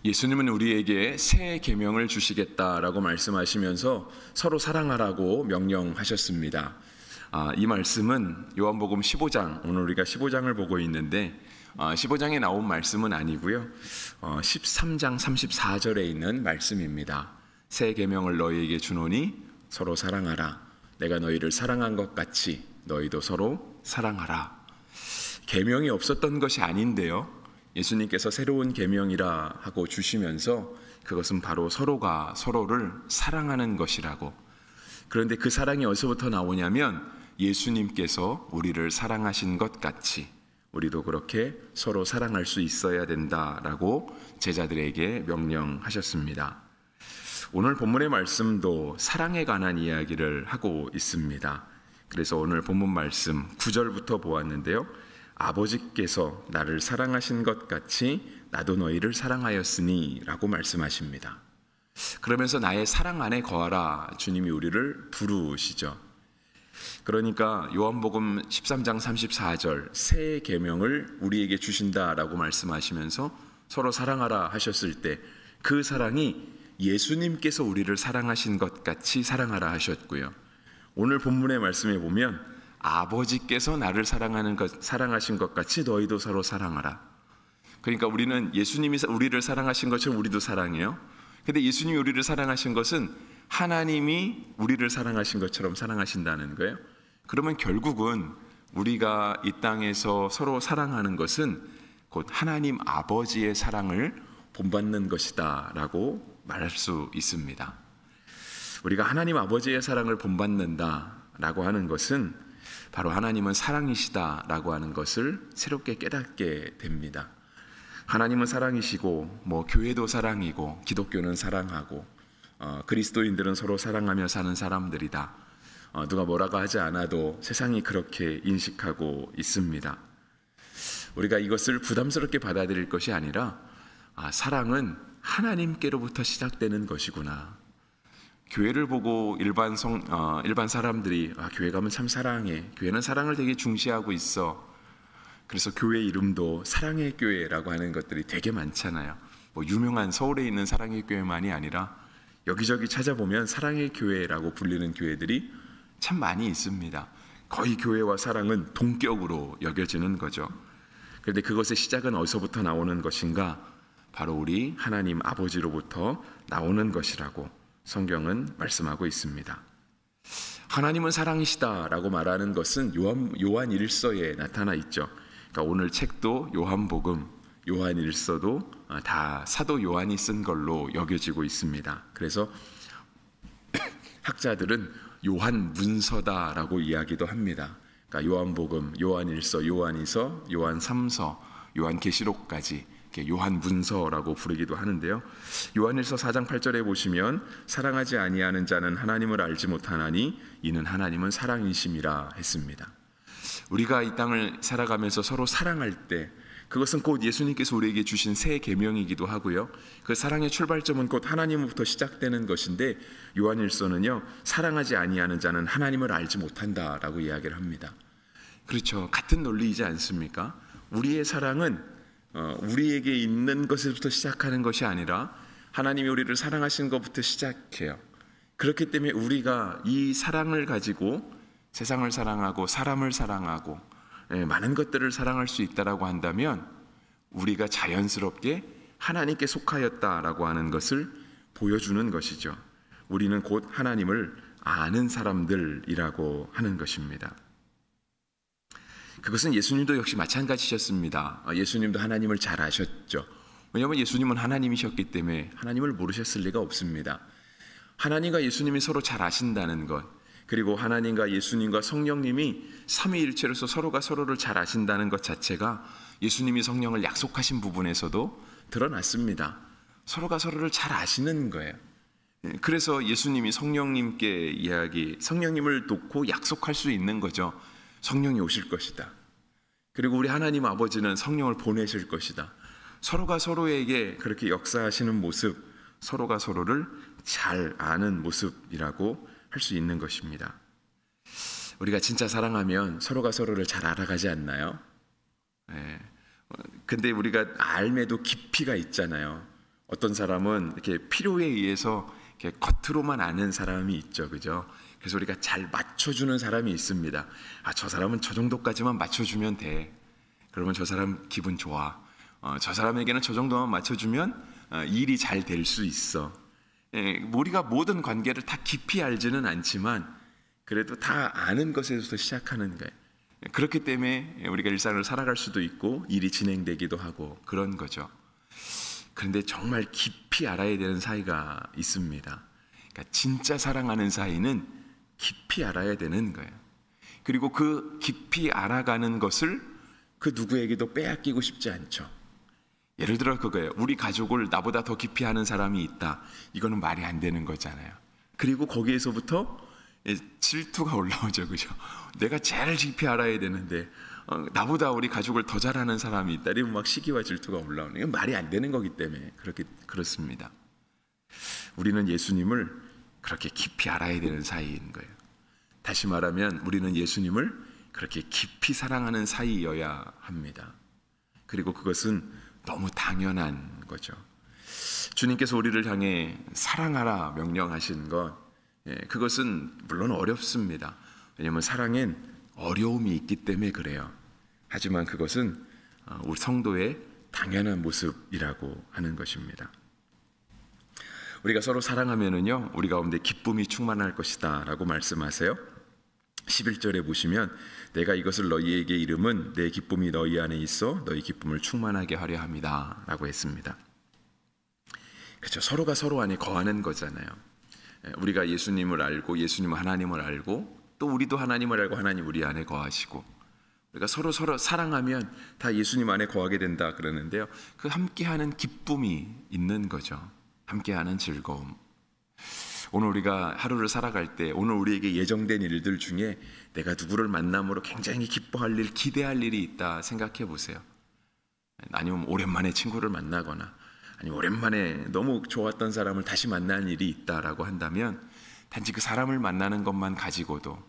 예수님은 우리에게 새 계명을 주시겠다라고 말씀하시면서 서로 사랑하라고 명령하셨습니다. 이 말씀은 요한복음 15장, 오늘 우리가 15장을 보고 있는데 15장에 나온 말씀은 아니고요. 13장 34절에 있는 말씀입니다. 새 계명을 너희에게 주노니 서로 사랑하라. 내가 너희를 사랑한 것 같이 너희도 서로 사랑하라. 계명이 없었던 것이 아닌데요. 예수님께서 새로운 계명이라 하고 주시면서 그것은 바로 서로가 서로를 사랑하는 것이라고. 그런데 그 사랑이 어디서부터 나오냐면 예수님께서 우리를 사랑하신 것 같이 우리도 그렇게 서로 사랑할 수 있어야 된다라고 제자들에게 명령하셨습니다. 오늘 본문의 말씀도 사랑에 관한 이야기를 하고 있습니다. 그래서 오늘 본문 말씀 9절부터 보았는데요. 아버지께서 나를 사랑하신 것 같이 나도 너희를 사랑하였으니 라고 말씀하십니다. 그러면서 나의 사랑 안에 거하라 주님이 우리를 부르시죠. 그러니까 요한복음 13장 34절 새 계명을 우리에게 주신다라고 말씀하시면서 서로 사랑하라 하셨을 때 그 사랑이 예수님께서 우리를 사랑하신 것 같이 사랑하라 하셨고요. 오늘 본문의 말씀에 보면 아버지께서 나를 사랑하신 것 같이 너희도 서로 사랑하라. 그러니까 우리는 예수님이 우리를 사랑하신 것처럼 우리도 사랑해요. 근데 예수님이 우리를 사랑하신 것은 하나님이 우리를 사랑하신 것처럼 사랑하신다는 거예요. 그러면 결국은 우리가 이 땅에서 서로 사랑하는 것은 곧 하나님 아버지의 사랑을 본받는 것이다 라고 말할 수 있습니다. 우리가 하나님 아버지의 사랑을 본받는다 라고 하는 것은 바로 하나님은 사랑이시다라고 하는 것을 새롭게 깨닫게 됩니다. 하나님은 사랑이시고 교회도 사랑이고 기독교는 사랑하고 그리스도인들은 서로 사랑하며 사는 사람들이다. 누가 뭐라고 하지 않아도 세상이 그렇게 인식하고 있습니다. 우리가 이것을 부담스럽게 받아들일 것이 아니라 사랑은 하나님께로부터 시작되는 것이구나. 교회를 보고 일반 사람들이 교회 가면 참 사랑해. 교회는 사랑을 되게 중시하고 있어. 그래서 교회 이름도 사랑의 교회라고 하는 것들이 되게 많잖아요. 유명한 서울에 있는 사랑의 교회만이 아니라 여기저기 찾아보면 사랑의 교회라고 불리는 교회들이 참 많이 있습니다. 거의 교회와 사랑은 동격으로 여겨지는 거죠. 그런데 그것의 시작은 어디서부터 나오는 것인가? 바로 우리 하나님 아버지로부터 나오는 것이라고 성경은 말씀하고 있습니다. 하나님은 사랑이시다라고 말하는 것은 요한 1서에 나타나 있죠. 그러니까 오늘 책도 요한복음, 요한 1서도 다 사도 요한이 쓴 걸로 여겨지고 있습니다. 그래서 학자들은 요한 문서다라고 이야기도 합니다. 그러니까 요한복음, 요한 1서, 요한 2서, 요한 3서, 요한 계시록까지 요한 문서라고 부르기도 하는데요. 요한일서 4장 8절에 보시면 사랑하지 아니하는 자는 하나님을 알지 못하나니 이는 하나님은 사랑이심이라 했습니다. 우리가 이 땅을 살아가면서 서로 사랑할 때 그것은 곧 예수님께서 우리에게 주신 새 계명이기도 하고요. 그 사랑의 출발점은 곧 하나님으로부터 시작되는 것인데 요한일서는요. 사랑하지 아니하는 자는 하나님을 알지 못한다라고 이야기를 합니다. 그렇죠. 같은 논리이지 않습니까? 우리의 사랑은 우리에게 있는 것에서부터 시작하는 것이 아니라 하나님이 우리를 사랑하신 것부터 시작해요. 그렇기 때문에 우리가 이 사랑을 가지고 세상을 사랑하고 사람을 사랑하고 많은 것들을 사랑할 수 있다라고 한다면 우리가 자연스럽게 하나님께 속하였다라고 하는 것을 보여주는 것이죠. 우리는 곧 하나님을 아는 사람들이라고 하는 것입니다. 그것은 예수님도 역시 마찬가지셨습니다. 예수님도 하나님을 잘 아셨죠. 왜냐하면 예수님은 하나님이셨기 때문에 하나님을 모르셨을 리가 없습니다. 하나님과 예수님이 서로 잘 아신다는 것, 그리고 하나님과 예수님과 성령님이 삼위일체로서 서로가 서로를 잘 아신다는 것 자체가 예수님이 성령을 약속하신 부분에서도 드러났습니다. 서로가 서로를 잘 아시는 거예요. 그래서 예수님이 성령님께 성령님을 놓고 약속할 수 있는 거죠. 성령이 오실 것이다. 그리고 우리 하나님 아버지는 성령을 보내실 것이다. 서로가 서로에게 그렇게 역사하시는 모습, 서로가 서로를 잘 아는 모습이라고 할 수 있는 것입니다. 우리가 진짜 사랑하면 서로가 서로를 잘 알아가지 않나요? 근데 우리가 알매도 깊이가 있잖아요. 어떤 사람은 이렇게 필요에 의해서 이렇게 겉으로만 아는 사람이 있죠, 그죠? 그래서 우리가 잘 맞춰주는 사람이 있습니다. 저 사람은 저 정도까지만 맞춰주면 돼. 그러면 저 사람 기분 좋아. 저 사람에게는 저 정도만 맞춰주면 일이 잘 될 수 있어. 우리가 모든 관계를 다 깊이 알지는 않지만 그래도 다 아는 것에서 시작하는 거예요. 그렇기 때문에 우리가 일상을 살아갈 수도 있고 일이 진행되기도 하고 그런 거죠. 그런데 정말 깊이 알아야 되는 사이가 있습니다. 그러니까 진짜 사랑하는 사이는 깊이 알아야 되는 거예요. 그리고 그 깊이 알아가는 것을 그 누구에게도 빼앗기고 싶지 않죠. 예를 들어 그거예요. 우리 가족을 나보다 더 깊이 아는 사람이 있다. 이거는 말이 안 되는 거잖아요. 그리고 거기에서부터 질투가 올라오죠, 그죠? 내가 제일 깊이 알아야 되는데 나보다 우리 가족을 더 잘 아는 사람이 있다. 이러면 막 시기와 질투가 올라오는. 이건 말이 안 되는 거기 때문에 그렇습니다. 우리는 예수님을 그렇게 깊이 알아야 되는 사이인 거예요. 다시 말하면 우리는 예수님을 그렇게 깊이 사랑하는 사이여야 합니다. 그리고 그것은 너무 당연한 거죠. 주님께서 우리를 향해 사랑하라 명령하신 것, 그것은 물론 어렵습니다. 왜냐하면 사랑엔 어려움이 있기 때문에 그래요. 하지만 그것은 우리 성도의 당연한 모습이라고 하는 것입니다. 우리가 서로 사랑하면은요, 우리 가운데 기쁨이 충만할 것이다 라고 말씀하세요. 11절에 보시면 내가 이것을 너희에게 이름은 내 기쁨이 너희 안에 있어 너희 기쁨을 충만하게 하려 함이다 라고 했습니다. 그렇죠. 서로가 서로 안에 거하는 거잖아요. 우리가 예수님을 알고 예수님은 하나님을 알고 또 우리도 하나님을 알고 하나님 우리 안에 거하시고 우리가 서로 사랑하면 다 예수님 안에 거하게 된다 그러는데요. 그 함께하는 기쁨이 있는 거죠. 함께하는 즐거움. 오늘 우리가 하루를 살아갈 때 오늘 우리에게 예정된 일들 중에 내가 누구를 만남으로 굉장히 기뻐할 일, 기대할 일이 있다 생각해 보세요. 아니면 오랜만에 친구를 만나거나 아니면 오랜만에 너무 좋았던 사람을 다시 만날 일이 있다라고 한다면 단지 그 사람을 만나는 것만 가지고도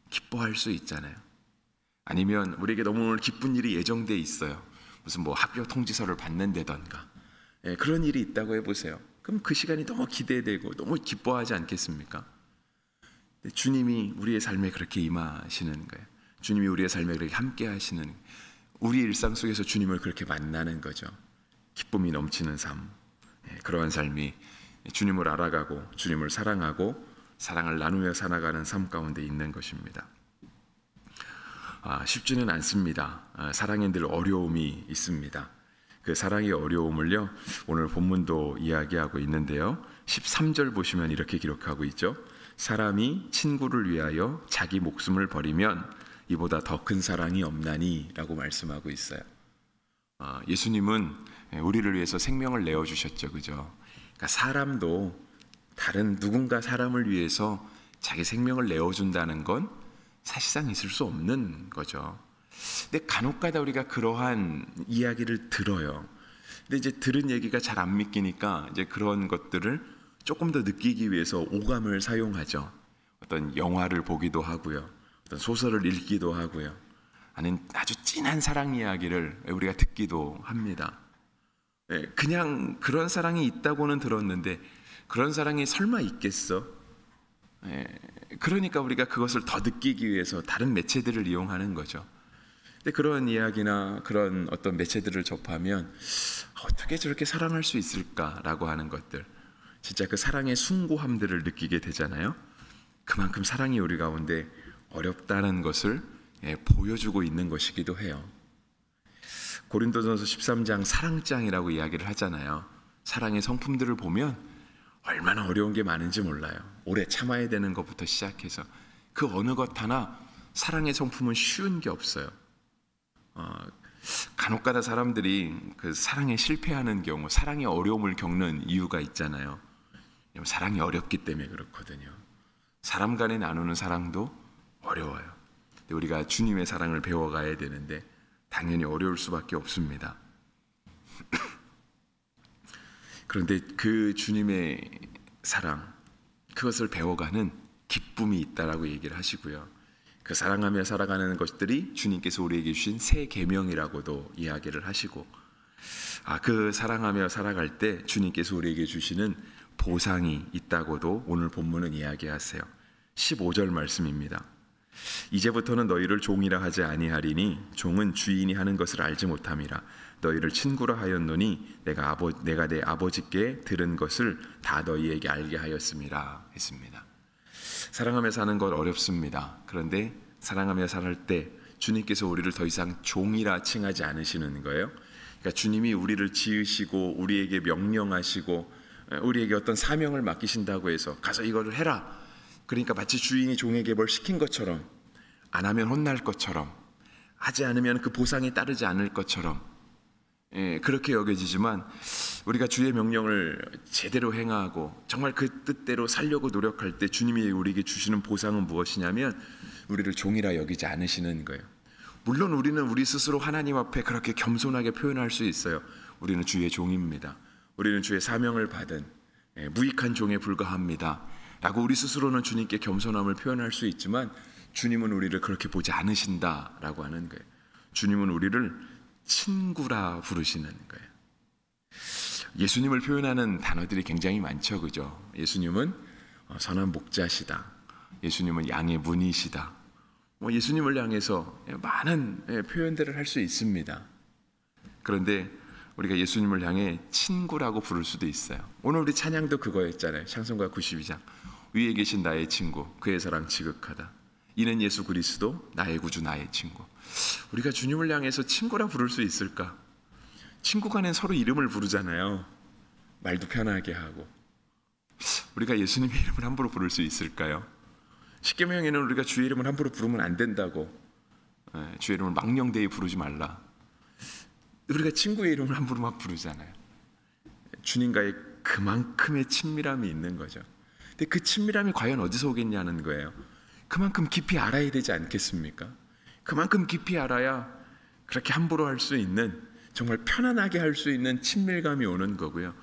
기뻐할 수 있잖아요. 아니면 우리에게 너무 오늘 기쁜 일이 예정돼 있어요. 무슨 뭐 학교 통지서를 받는다던가 그런 일이 있다고 해보세요. 그럼 그 시간이 너무 기대되고 너무 기뻐하지 않겠습니까? 주님이 우리의 삶에 그렇게 임하시는 거예요. 주님이 우리의 삶에 그렇게 함께 하시는, 우리 일상 속에서 주님을 그렇게 만나는 거죠. 기쁨이 넘치는 삶, 그러한 삶이 주님을 알아가고 주님을 사랑하고 사랑을 나누며 살아가는 삶 가운데 있는 것입니다. 쉽지는 않습니다. 사랑에 늘 어려움이 있습니다. 그 사랑의 어려움을요, 오늘 본문도 이야기하고 있는데요. 13절 보시면 이렇게 기록하고 있죠. 사람이 친구를 위하여 자기 목숨을 버리면 이보다 더 큰 사랑이 없나니 라고 말씀하고 있어요. 예수님은 우리를 위해서 생명을 내어주셨죠, 그죠? 그러니까 사람도 다른 누군가 사람을 위해서 자기 생명을 내어준다는 건 사실상 있을 수 없는 거죠. 근데 간혹가다 우리가 그러한 이야기를 들어요. 근데 이제 들은 얘기가 잘 안 믿기니까 이제 그런 것들을 조금 더 느끼기 위해서 오감을 사용하죠. 어떤 영화를 보기도 하고요, 어떤 소설을 읽기도 하고요, 아니면 아주 진한 사랑 이야기를 우리가 듣기도 합니다. 그냥 그런 사랑이 있다고는 들었는데 그런 사랑이 설마 있겠어? 그러니까 우리가 그것을 더 느끼기 위해서 다른 매체들을 이용하는 거죠. 근데 그런 이야기나 그런 어떤 매체들을 접하면 어떻게 저렇게 사랑할 수 있을까라고 하는 것들, 진짜 그 사랑의 숭고함들을 느끼게 되잖아요. 그만큼 사랑이 우리 가운데 어렵다는 것을 보여주고 있는 것이기도 해요. 고린도전서 13장 사랑장이라고 이야기를 하잖아요. 사랑의 성품들을 보면 얼마나 어려운 게 많은지 몰라요. 오래 참아야 되는 것부터 시작해서 그 어느 것 하나 사랑의 성품은 쉬운 게 없어요. 간혹가다 사람들이 그 사랑에 실패하는 경우, 사랑의 어려움을 겪는 이유가 있잖아요. 사랑이 어렵기 때문에 그렇거든요. 사람 간에 나누는 사랑도 어려워요. 근데 우리가 주님의 사랑을 배워가야 되는데 당연히 어려울 수밖에 없습니다. 그런데 그 주님의 사랑, 그것을 배워가는 기쁨이 있다라고 얘기를 하시고요. 그 사랑하며 살아가는 것들이 주님께서 우리에게 주신 새 계명이라고도 이야기를 하시고, 그 사랑하며 살아갈 때 주님께서 우리에게 주시는 보상이 있다고도 오늘 본문은 이야기하세요. 15절 말씀입니다. 이제부터는 너희를 종이라 하지 아니하리니 종은 주인이 하는 것을 알지 못함이라. 너희를 친구라 하였노니 내가 내 아버지께 들은 것을 다 너희에게 알게 하였음이라 했습니다. 사랑하며 사는 것 어렵습니다. 그런데 사랑하며 살 때 주님께서 우리를 더 이상 종이라 칭하지 않으시는 거예요. 그러니까 주님이 우리를 지으시고 우리에게 명령하시고 우리에게 어떤 사명을 맡기신다고 해서 가서 이거를 해라, 그러니까 마치 주인이 종에게 뭘 시킨 것처럼, 안 하면 혼날 것처럼, 하지 않으면 그 보상이 따르지 않을 것처럼 그렇게 여겨지지만, 우리가 주의 명령을 제대로 행하고 정말 그 뜻대로 살려고 노력할 때 주님이 우리에게 주시는 보상은 무엇이냐면 우리를 종이라 여기지 않으시는 거예요. 물론 우리는 우리 스스로 하나님 앞에 그렇게 겸손하게 표현할 수 있어요. 우리는 주의 종입니다. 우리는 주의 사명을 받은 무익한 종에 불과합니다 라고 우리 스스로는 주님께 겸손함을 표현할 수 있지만, 주님은 우리를 그렇게 보지 않으신다라고 하는 거예요. 주님은 우리를 친구라 부르시는 거예요. 예수님을 표현하는 단어들이 굉장히 많죠, 그죠? 예수님은 선한 목자시다. 예수님은 양의 문이시다. 예수님을 향해서 많은 표현들을 할 수 있습니다. 그런데 우리가 예수님을 향해 친구라고 부를 수도 있어요. 오늘 우리 찬양도 그거였잖아요. 찬송가 92장. 위에 계신 나의 친구, 그의 사랑 지극하다. 이는 예수 그리스도, 나의 구주, 나의 친구. 우리가 주님을 향해서 친구라 부를 수 있을까? 친구 간엔 서로 이름을 부르잖아요. 말도 편하게 하고. 우리가 예수님의 이름을 함부로 부를 수 있을까요? 십계명에는 우리가 주의 이름을 함부로 부르면 안 된다고, 주의 이름을 망령되이 부르지 말라. 우리가 친구의 이름을 함부로 막 부르잖아요. 주님과의 그만큼의 친밀함이 있는 거죠. 근데 그 친밀함이 과연 어디서 오겠냐는 거예요. 그만큼 깊이 알아야 되지 않겠습니까? 그만큼 깊이 알아야 그렇게 함부로 할 수 있는, 정말 편안하게 할 수 있는 친밀감이 오는 거고요.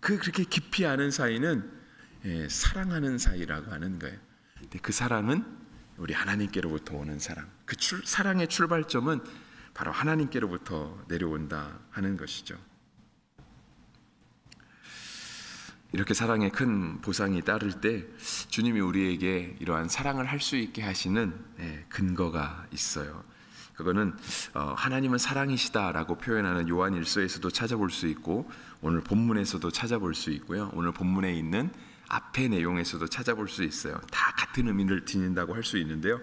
그렇게 깊이 아는 사이는 사랑하는 사이라고 하는 거예요. 근데 그 사랑은 우리 하나님께로부터 오는 사랑. 그 사랑의 출발점은 바로 하나님께로부터 내려온다 하는 것이죠. 이렇게 사랑의 큰 보상이 따를 때 주님이 우리에게 이러한 사랑을 할 수 있게 하시는 근거가 있어요. 그거는 하나님은 사랑이시다라고 표현하는 요한일서에서도 찾아볼 수 있고, 오늘 본문에서도 찾아볼 수 있고요. 오늘 본문에 있는 앞의 내용에서도 찾아볼 수 있어요. 다 같은 의미를 지닌다고 할 수 있는데요.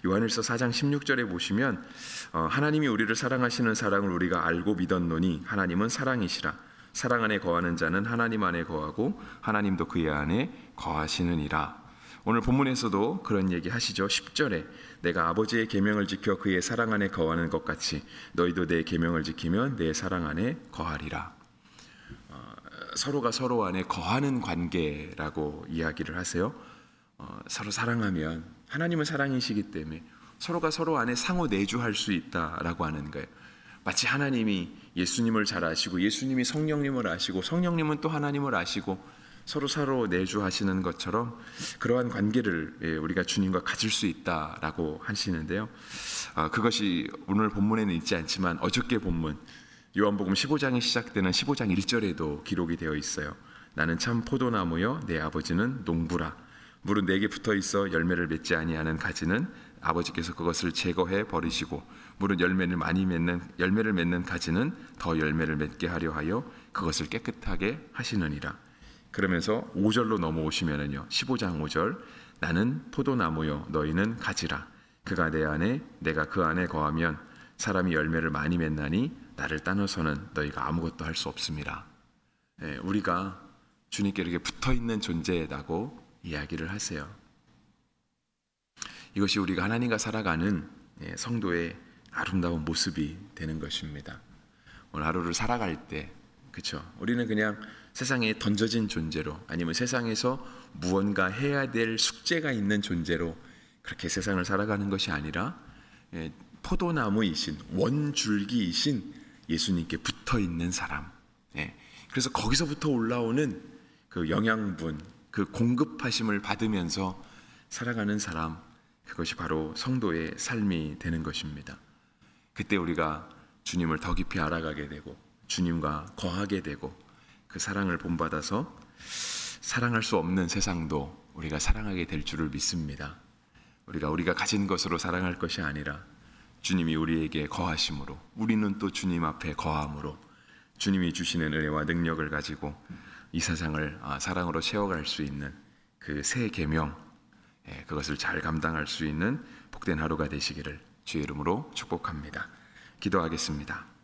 요한일서 4장 16절에 보시면 하나님이 우리를 사랑하시는 사랑을 우리가 알고 믿었노니 하나님은 사랑이시라. 사랑 안에 거하는 자는 하나님 안에 거하고 하나님도 그의 안에 거하시느니라. 오늘 본문에서도 그런 얘기 하시죠. 10절에 내가 아버지의 계명을 지켜 그의 사랑 안에 거하는 것 같이 너희도 내 계명을 지키면 내 사랑 안에 거하리라. 서로가 서로 안에 거하는 관계라고 이야기를 하세요. 서로 사랑하면, 하나님은 사랑이시기 때문에 서로가 서로 안에 상호 내주할 수 있다라고 하는 거예요. 마치 하나님이 예수님을 잘 아시고 예수님이 성령님을 아시고 성령님은 또 하나님을 아시고 서로 내주하시는 것처럼 그러한 관계를 우리가 주님과 가질 수 있다라고 하시는데요. 그것이 오늘 본문에는 있지 않지만 어저께 본문 요한복음 15장이 시작되는 15장 1절에도 기록이 되어 있어요. 나는 참 포도나무여 내 아버지는 농부라. 물은 내게 붙어 있어 열매를 맺지 아니하는 가지는 아버지께서 그것을 제거해 버리시고 물은 열매를 맺는 가지는 더 열매를 맺게 하려 하여 그것을 깨끗하게 하시느니라. 그러면서 5절로 넘어오시면은요. 15장 5절 나는 포도나무요 너희는 가지라. 그가 내 안에 내가 그 안에 거하면 사람이 열매를 많이 맺나니 나를 따라서는 너희가 아무것도 할 수 없습니다. 우리가 주님께 이렇게 붙어있는 존재라고 이야기를 하세요. 이것이 우리가 하나님과 살아가는 성도의 아름다운 모습이 되는 것입니다. 오늘 하루를 살아갈 때, 그렇죠? 우리는 그냥 세상에 던져진 존재로, 아니면 세상에서 무언가 해야 될 숙제가 있는 존재로 그렇게 세상을 살아가는 것이 아니라 포도나무이신 원줄기이신 예수님께 붙어 있는 사람. 그래서 거기서부터 올라오는 그 영양분, 그 공급하심을 받으면서 살아가는 사람, 그것이 바로 성도의 삶이 되는 것입니다. 그때 우리가 주님을 더 깊이 알아가게 되고 주님과 거하게 되고 그 사랑을 본받아서 사랑할 수 없는 세상도 우리가 사랑하게 될 줄을 믿습니다. 우리가 가진 것으로 사랑할 것이 아니라 주님이 우리에게 거하심으로, 우리는 또 주님 앞에 거함으로 주님이 주시는 은혜와 능력을 가지고 이 세상을 사랑으로 채워갈 수 있는 그 새 계명, 그것을 잘 감당할 수 있는 복된 하루가 되시기를 주의 이름으로 축복합니다. 기도하겠습니다.